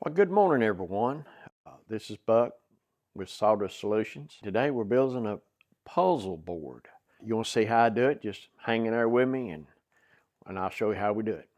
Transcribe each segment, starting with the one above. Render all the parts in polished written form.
Well, good morning, everyone. This is Buck with Sawdust Solutions. Today we're building a puzzle board. You want to see how I do it? Just hang in there with me and I'll show you how we do it.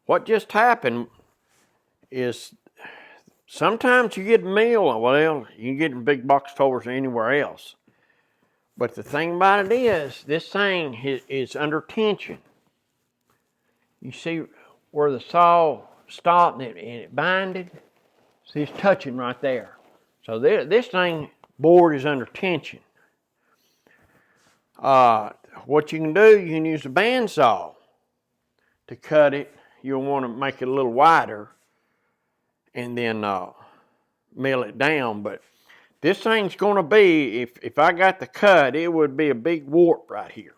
What just happened is sometimes you get a meal, well, you can get in big box stores or anywhere else. But the thing about it is, this thing is under tension. You see where the saw stopped and it binded? See, it's touching right there. So this thing board is under tension. What you can do, you can use a bandsaw to cut it. You'll want to make it a little wider and then mill it down. But this thing's going to be, if I got the cut, it would be a big warp right here.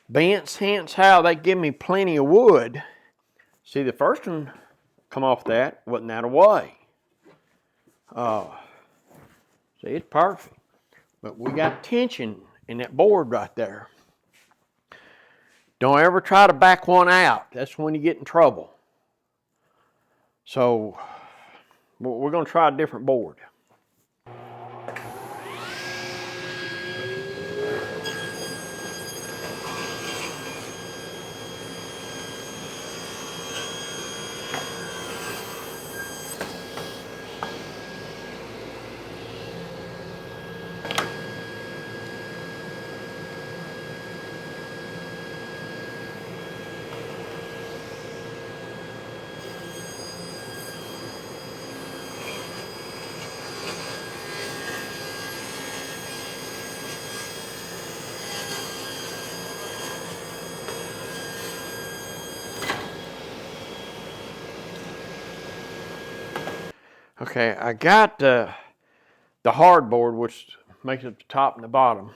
Bents, hence how they give me plenty of wood. See, the first one come off that, wasn't that away. See, it's perfect. But we got tension in that board right there. Don't ever try to back one out. That's when you get in trouble. So we're going to try a different board. Okay, I got the hardboard, which makes up the top and the bottom.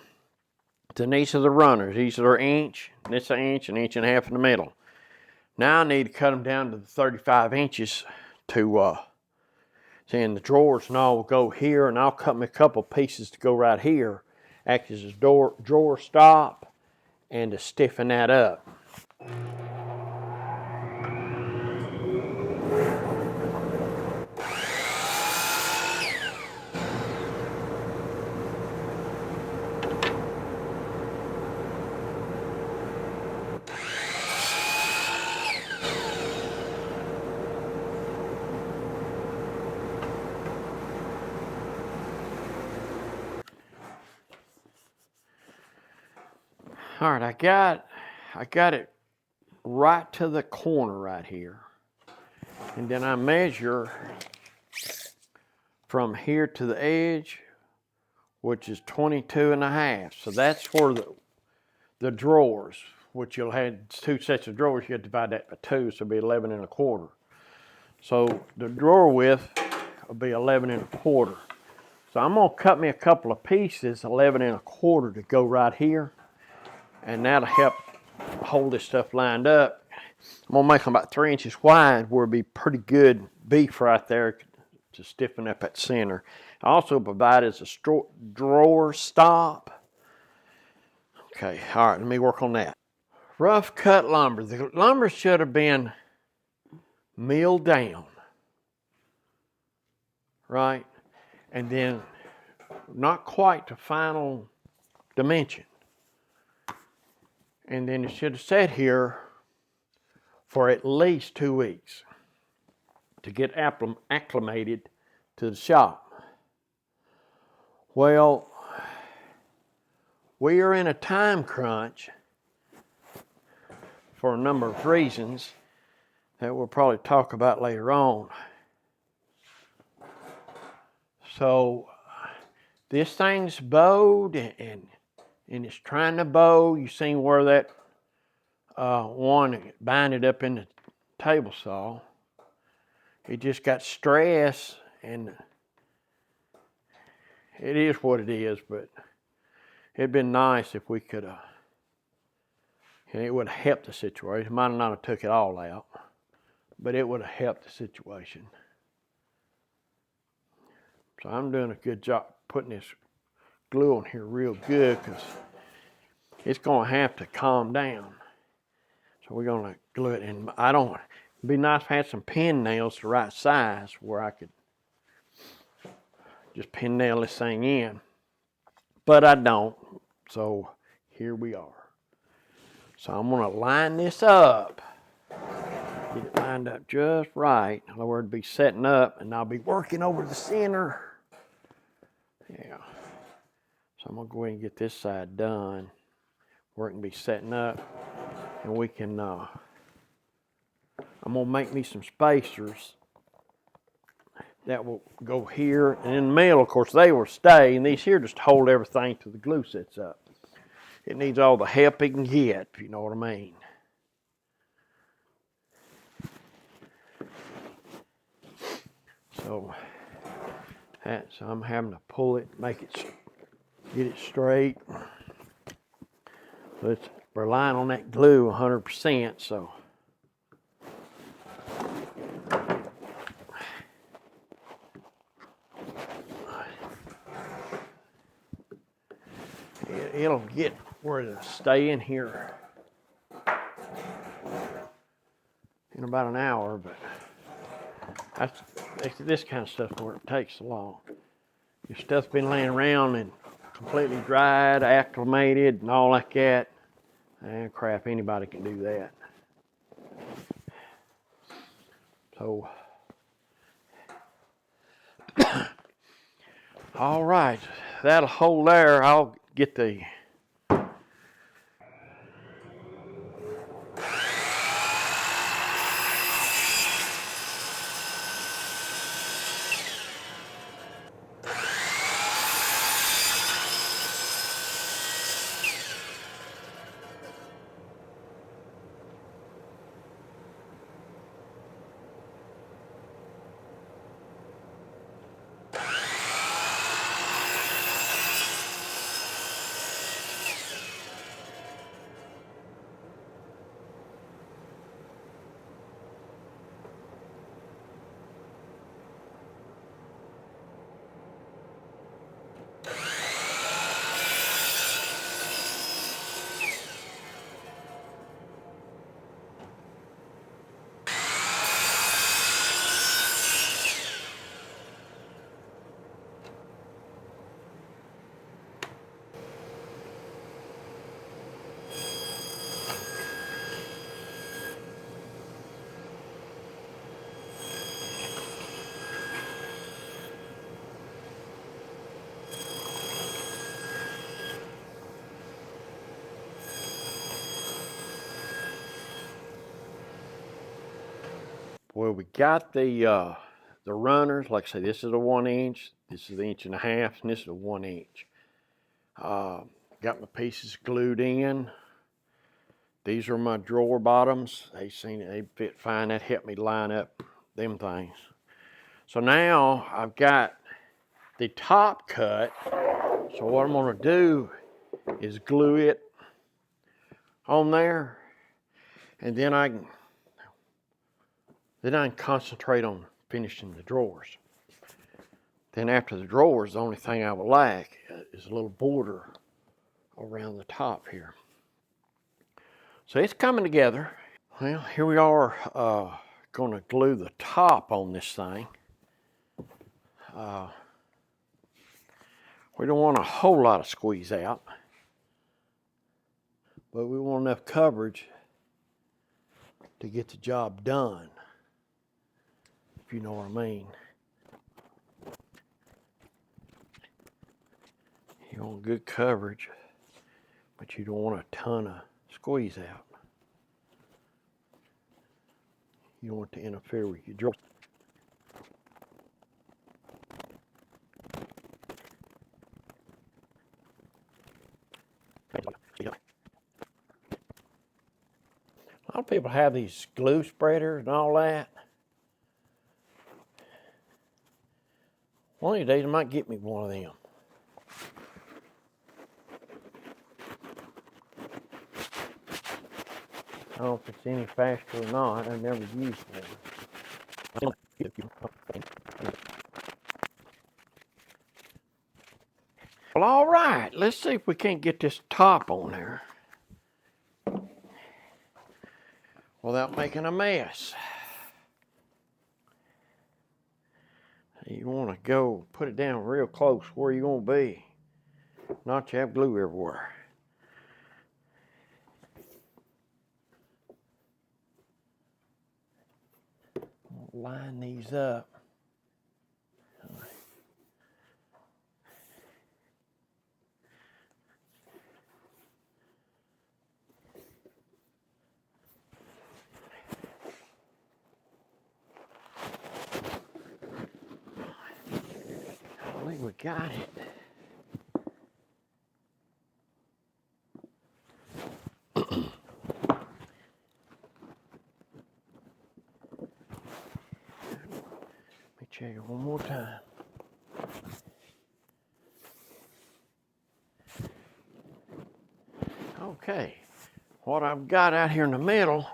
Then these are the runners. These are an inch, and it's an inch and a half in the middle. Now I need to cut them down to the 35 inches to, and the drawers and all will go here, and I'll cut me a couple pieces to go right here, act as a drawer stop, and to stiffen that up. All right, I got it right to the corner right here. And then I measure from here to the edge, which is 22 and a half. So that's for the drawers, which you'll have 2 sets of drawers. You have to divide that by 2, so it'll be 11 and a quarter. So the drawer width will be 11 and a quarter. So I'm gonna cut me a couple of pieces, 11 and a quarter, to go right here. And that'll help hold this stuff lined up. I'm gonna make them about 3 inches wide, where it'll be pretty good beef right there to stiffen up that center. I also provide as a drawer stop. Okay, all right, let me work on that. Rough cut lumber. The lumber should have been milled down, right? And then not quite to final dimension. And then it should have sat here for at least 2 weeks to get acclimated to the shop. Well, we are in a time crunch for a number of reasons that we'll probably talk about later on. So this thing's bowed and it's trying to bow. You seen where that one binded up in the table saw. It just got stress, and it is what it is, but it'd been nice if we could have, it would have helped the situation. Might not have took it all out, but it would have helped the situation. So I'm doing a good job putting this glue on here real good, because it's gonna have to calm down. So we're gonna glue it, and it'd be nice if I had some pin nails the right size where I could just pin nail this thing in, but I don't. So here we are. So I'm gonna line this up, get it lined up just right, where it'd be setting up, and I'll be working over the center. Yeah. So I'm gonna go ahead and get this side done, where it can be setting up, and we can, I'm gonna make me some spacers that will go here, and in the middle, of course, they will stay, and these here just hold everything till the glue sets up. It needs all the help it can get, if you know what I mean. So I'm having to pull it, get it straight. So it's relying on that glue 100%, so. It'll get where it'll stay in here in about an hour, but this kind of stuff where it takes so long. Your stuff's been laying around and completely dried, acclimated, and all like that. Crap, anybody can do that. So, all right, that'll hold there. I'll get the Well, we got the runners. Like I say, this is a 1 inch, this is 1.5 inches, and this is a 1 inch. Got my pieces glued in. These are my drawer bottoms. They fit fine. That helped me line up them things. So now I've got the top cut. So what I'm gonna do is glue it on there, and then I can concentrate on finishing the drawers. Then after the drawers, the only thing I would like is a little border around the top here. So it's coming together. Well, here we are gonna glue the top on this thing. We don't want a whole lot of squeeze out, but we want enough coverage to get the job done, if you know what I mean. You want good coverage, but you don't want a ton of squeeze out. You don't want to interfere with your draw. A lot of people have these glue spreaders and all that. One of these days I might get me one of them. I don't know if it's any faster or not. I've never used one. Well, all right. Let's see if we can't get this top on there without making a mess. You want to go put it down real close where you're going to be. Not to have glue everywhere. Line these up. I think we got it. Check it one more time. Okay, what I've got out here in the middle,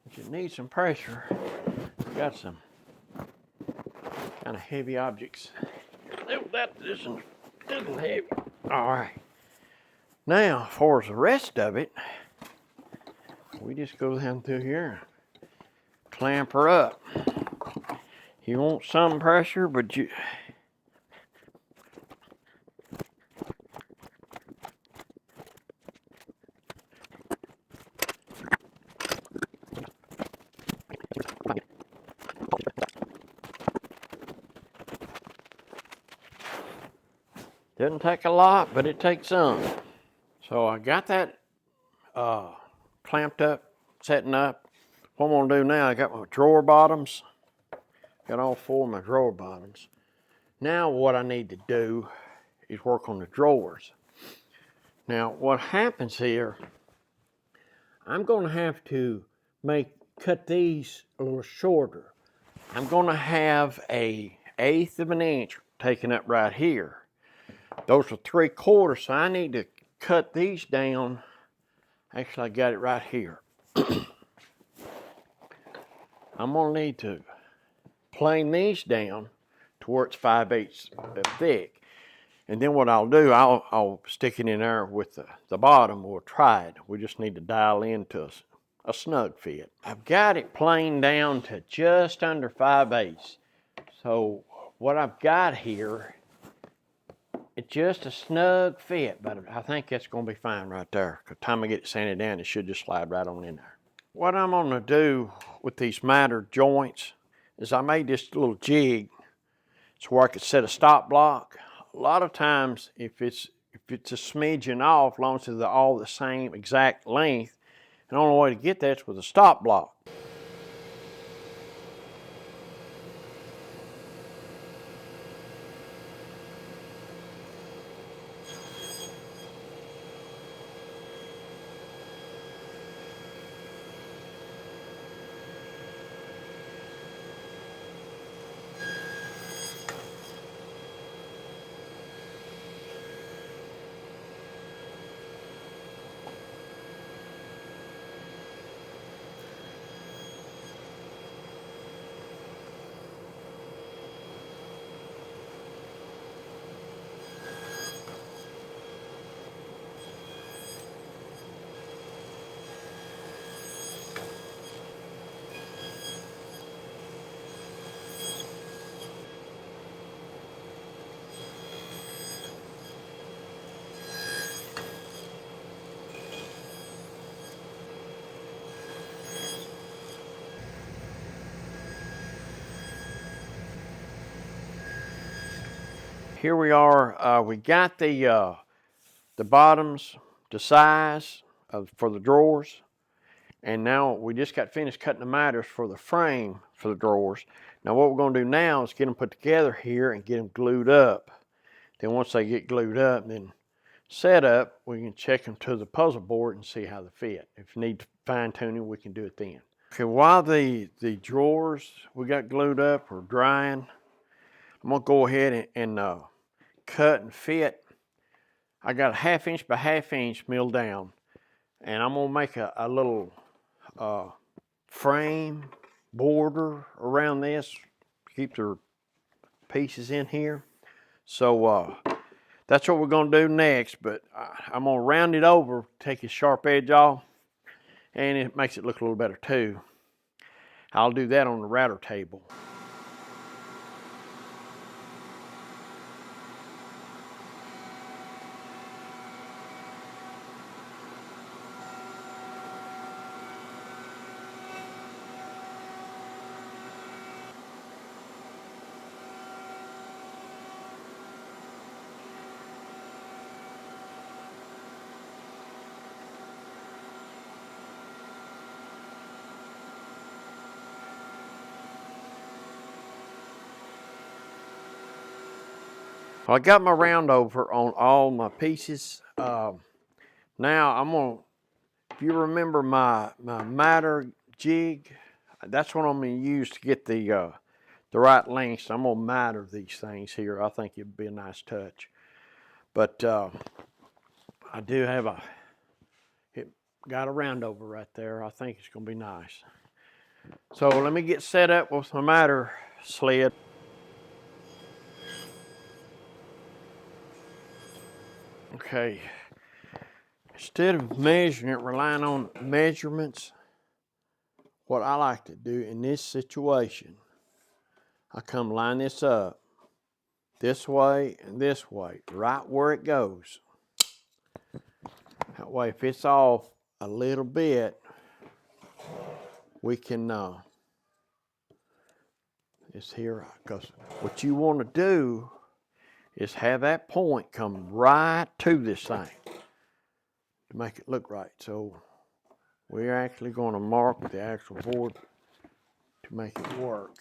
which it needs some pressure, I've got some kind of heavy objects. Oh, that isn't heavy. All right. Now, for the rest of it, we just go down through here, clamp her up. You want some pressure, but you doesn't take a lot, but it takes some. So I got that clamped up, setting up. What I'm gonna do now, I got my drawer bottoms. Got all 4 of my drawer bottoms. Now what I need to do is work on the drawers. Now what happens here, I'm gonna have to cut these a little shorter. I'm gonna have a 1/8 of an inch taken up right here. Those are 3/4, so I need to cut these down. Actually, I got it right here. I'm gonna need to plane these down to where it's 5/8 thick. And then what I'll do, I'll stick it in there with the bottom. We'll try it. We just need to dial into a snug fit. I've got it planed down to just under 5/8. So what I've got here, it's just a snug fit, but I think that's gonna be fine right there. By the time I get it sanded down, it should just slide right on in there. What I'm gonna do with these miter joints is I made this little jig so where I could set a stop block. A lot of times, if it's a smidgen off, as long as they're all the same exact length, the only way to get that is with a stop block. here we are. We got the bottoms to size for the drawers, and now we just got finished cutting the miters for the frame for the drawers. Now what we're going to do now is get them put together here and get them glued up. Then once they get glued up, then set up, we can check them to the puzzle board and see how they fit. If you need fine tuning, we can do it then. Okay, while the drawers we got glued up are drying, I'm gonna go ahead and cut and fit. I got a 1/2 inch by 1/2 inch milled down, and I'm gonna make a little frame border around this, keep the pieces in here. So that's what we're gonna do next, but I'm gonna round it over, take the sharp edge off, and it makes it look a little better too. I'll do that on the router table. Well, I got my round over on all my pieces. Now I'm gonna, if you remember my miter jig, that's what I'm gonna use to get the right length. So I'm gonna miter these things here. I think it'd be a nice touch. But I do have got a round over right there. I think it's gonna be nice. So let me get set up with my miter sled. Okay, instead of measuring it, relying on measurements, what I like to do in this situation, I come line this up this way and this way, right where it goes. That way, if it's off a little bit, we can it's here, because what you want to do is have that point come right to this thing to make it look right. So we're actually going to mark the actual board to make it work.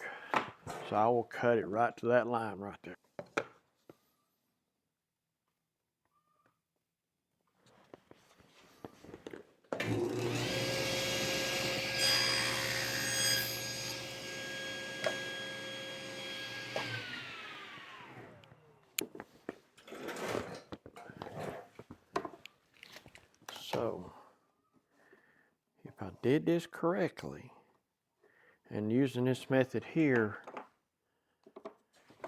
So I will cut it right to that line right there. So if I did this correctly and using this method here,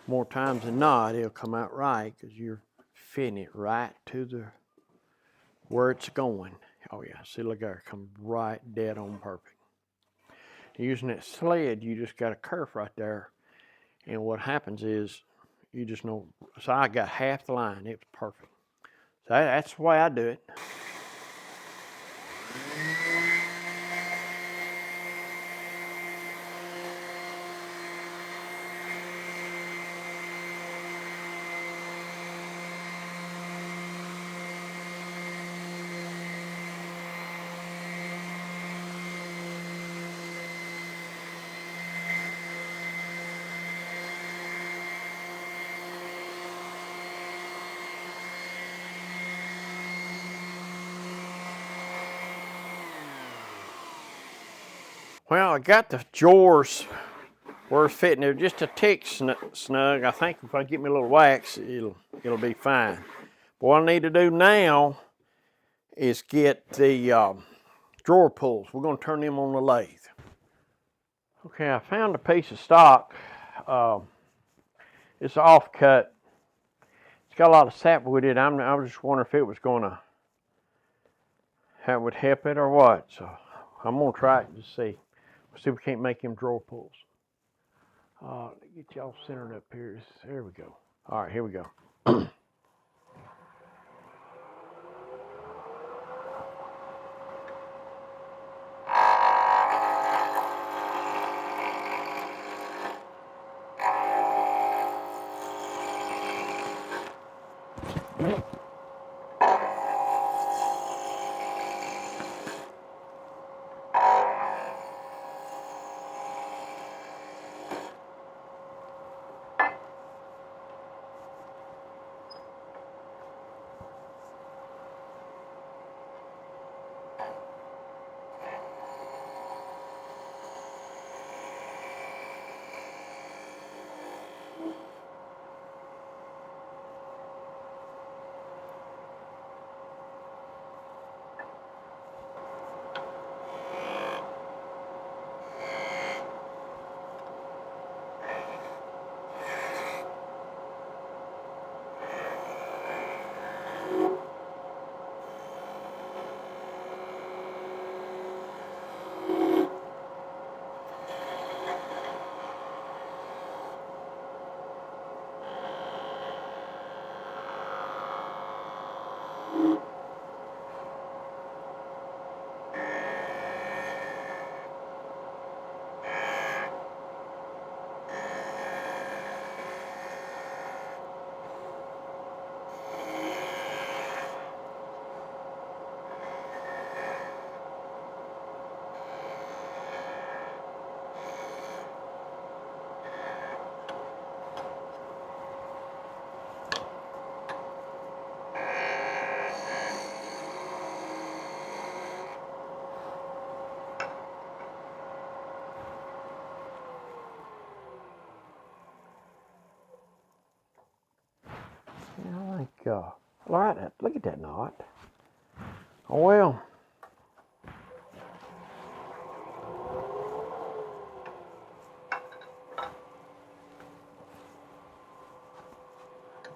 more times than not, it'll come out right because you're fitting it right to the where it's going. Oh yeah, see, look there, come right dead on perfect. Using that sled, you just got a curve right there, and what happens is you just know. So I got half the line. It was perfect. So that's the way I do it. Well, I got the drawers where it's fitting. They're just a tick snug. I think if I get me a little wax, it'll be fine. But what I need to do now is get the drawer pulls. We're going to turn them on the lathe. Okay, I found a piece of stock. It's an offcut. It's got a lot of sap with it. I was just wondering if it was going to, how it would help it or what. So I'm going to try it and just see. See if we can't make them drawer pulls. Get y'all centered up here. There we go. All right, here we go. I think, look at that knot. Oh well.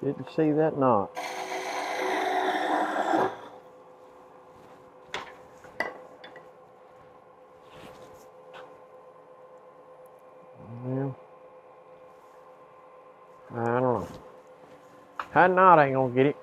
Didn't see that knot. Well, I don't know. That knot ain't gonna get it.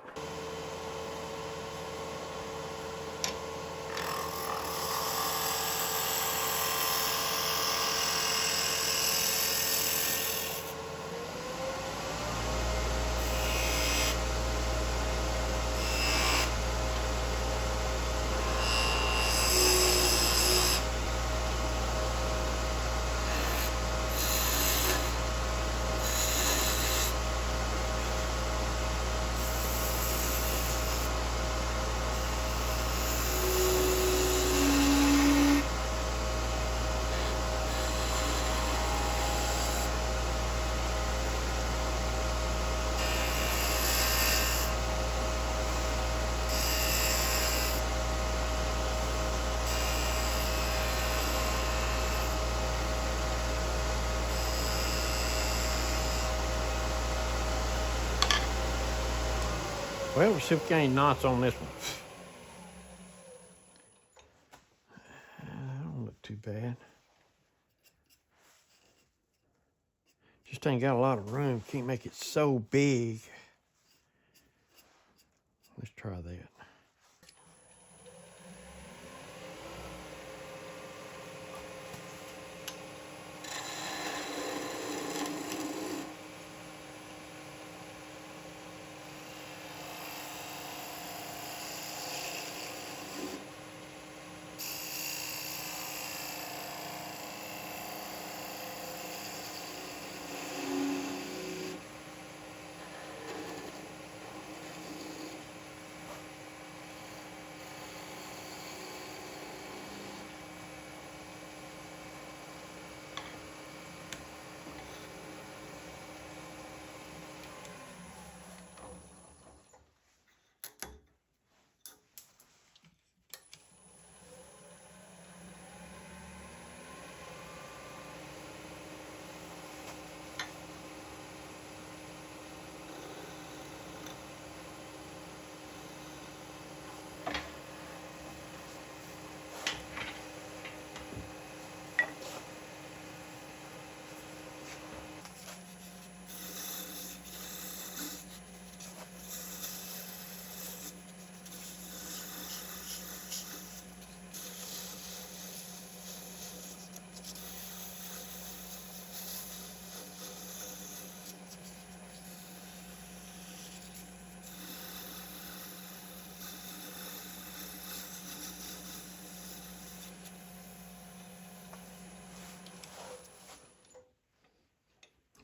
Well, we'll see if we got any knots on this one. That don't look too bad. Just ain't got a lot of room. Can't make it so big. Let's try that.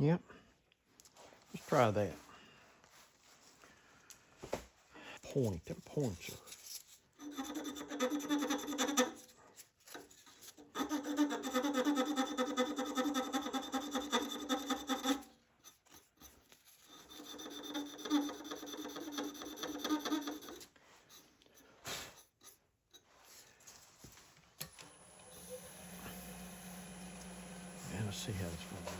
Yep. Let's try that. Point and pointer. And let's see how this one goes.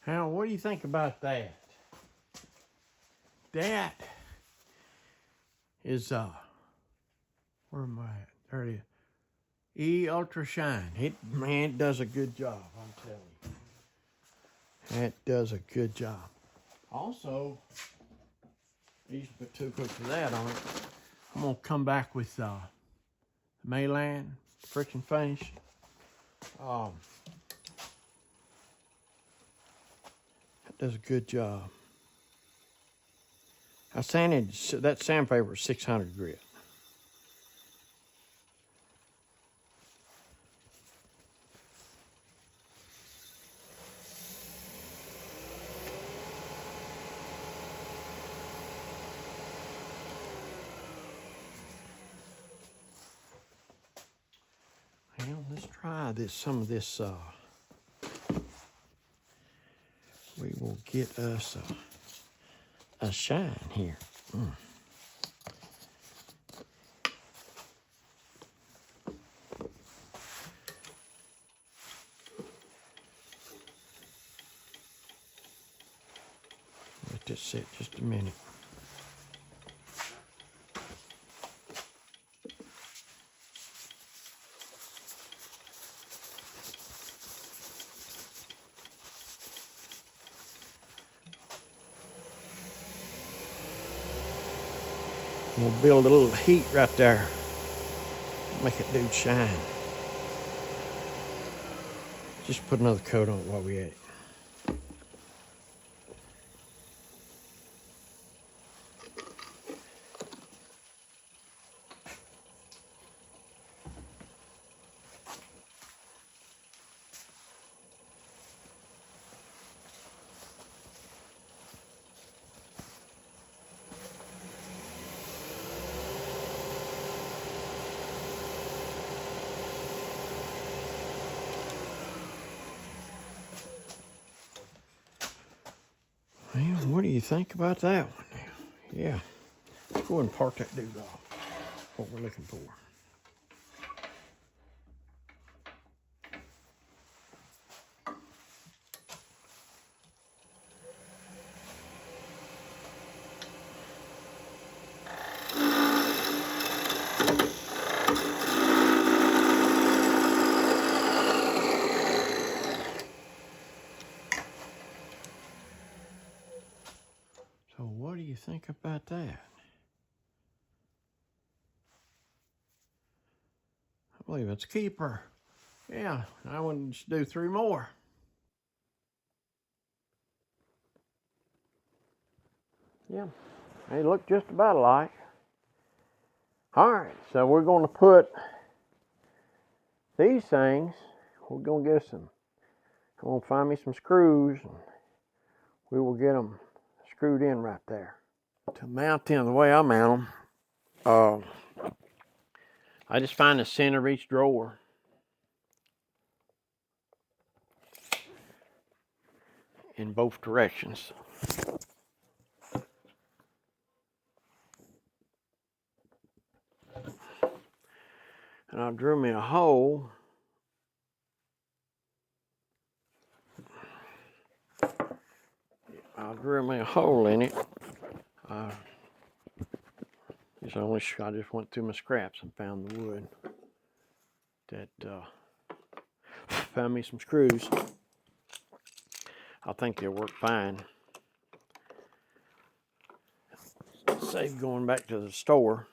Now, what do you think about that? That is, where am I at? There it is. E Ultra Shine. It does a good job, I'm telling you. It does a good job. Also, I used to put 2 coats of that on it. I'm gonna come back with the Mayland friction finish. That does a good job. I sanded that sandpaper 600 grit. Well, let's try this. Some of this. We will get us a shine here. Let this sit just a minute. We'll build a little heat right there. Make it do shine. Just put another coat on it while we at it. Well, what do you think about that one now? Yeah. Let's go and park that dude off. What we're looking for. So what do you think about that? I believe it's a keeper. Yeah, I want to do 3 more. Yeah, they look just about alike. All right, so we're going to put these things. We're going to get some. I'm going to find me some screws, and we will get them screwed in right there. To mount them the way I mount them, I just find the center of each drawer. In both directions. And I drew me a hole I'll drill me a hole in it. I just went through my scraps and found the wood. That found me some screws. I think they'll work fine. Save going back to the store.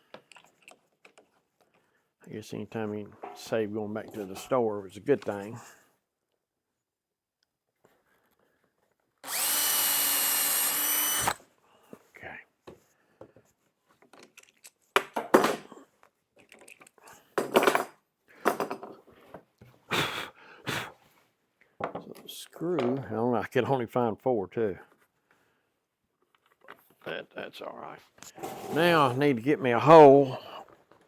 I guess anytime you save going back to the store was a good thing. Okay. So the screw, I don't know, I could only find 4 too. That's all right. Now I need to get me a hole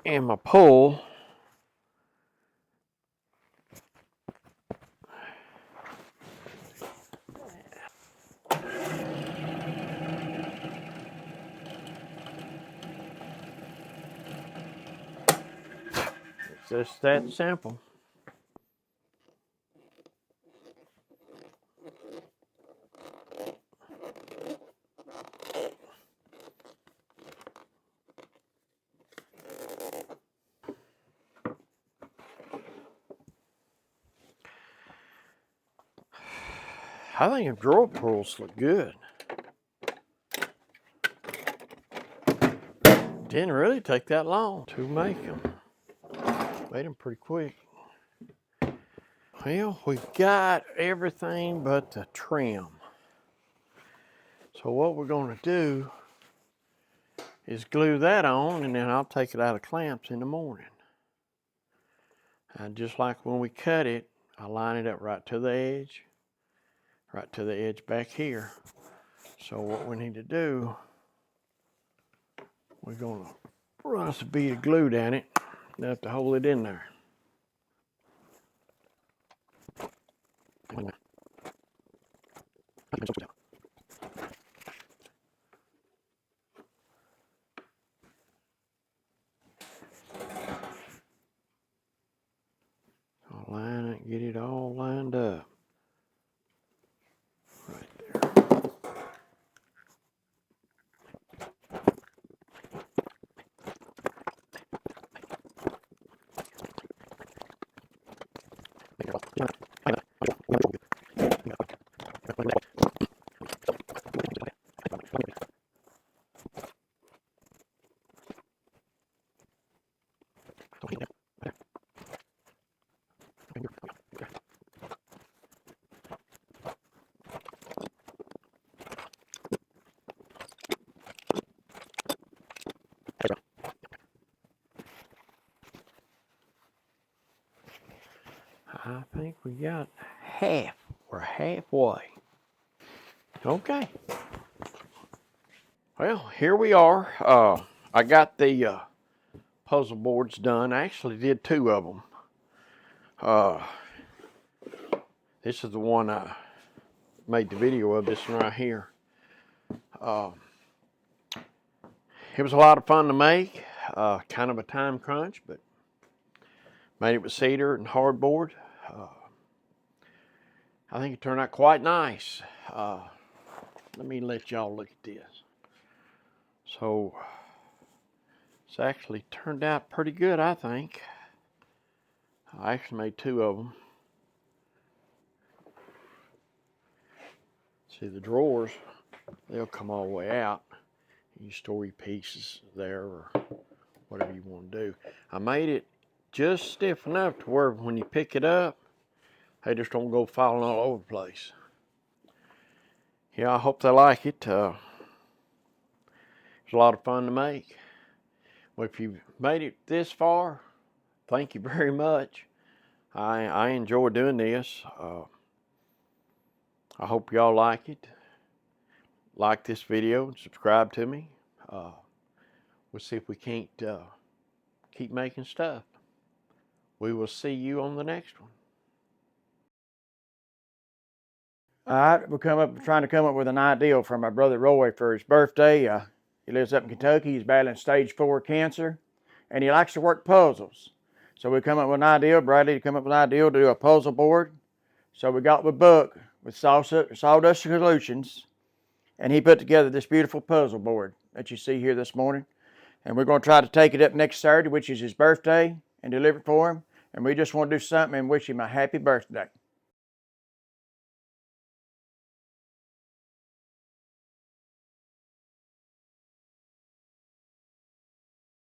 in my pull. It's just that simple. I think the drawer pulls look good. Didn't really take that long to make them. Made them pretty quick. Well, we've got everything but the trim. So what we're going to do is glue that on, and then I'll take it out of clamps in the morning. And just like when we cut it, I line it up right to the edge back here. So what we need to do, we're going to run us a bead of glue down it, enough to hold it in there. I'll line it, get it all lined up. Right there. I think we got half. We're halfway. Okay. Well, here we are. I got the puzzle boards done. I actually did 2 of them. This is the one I made the video of, this one right here. It was a lot of fun to make. Kind of a time crunch, but made it with cedar and hardboard. I think it turned out quite nice. Let me let y'all look at this. So it's actually turned out pretty good, I think. I actually made 2 of them. See, the drawers, they'll come all the way out. You store your pieces there or whatever you want to do. I made it just stiff enough to where when you pick it up, they just don't go falling all over the place. Yeah, I hope they like it. It's a lot of fun to make. Well, if you've made it this far, thank you very much. I enjoy doing this. I hope y'all like it. Like this video and subscribe to me. We'll see if we can't keep making stuff. We will see you on the next one. All right, we're trying to come up with an idea for my brother Roy for his birthday. He lives up in Kentucky. He's battling stage 4 cancer, and he likes to work puzzles. So we come up with an idea, Bradley come up with an idea to do a puzzle board. So we got the book with Sawdust Solutions, And he put together this beautiful puzzle board that you see here this morning. And we're going to try to take it up next Saturday, which is his birthday, and deliver it for him. And we just want to do something and wish him a happy birthday.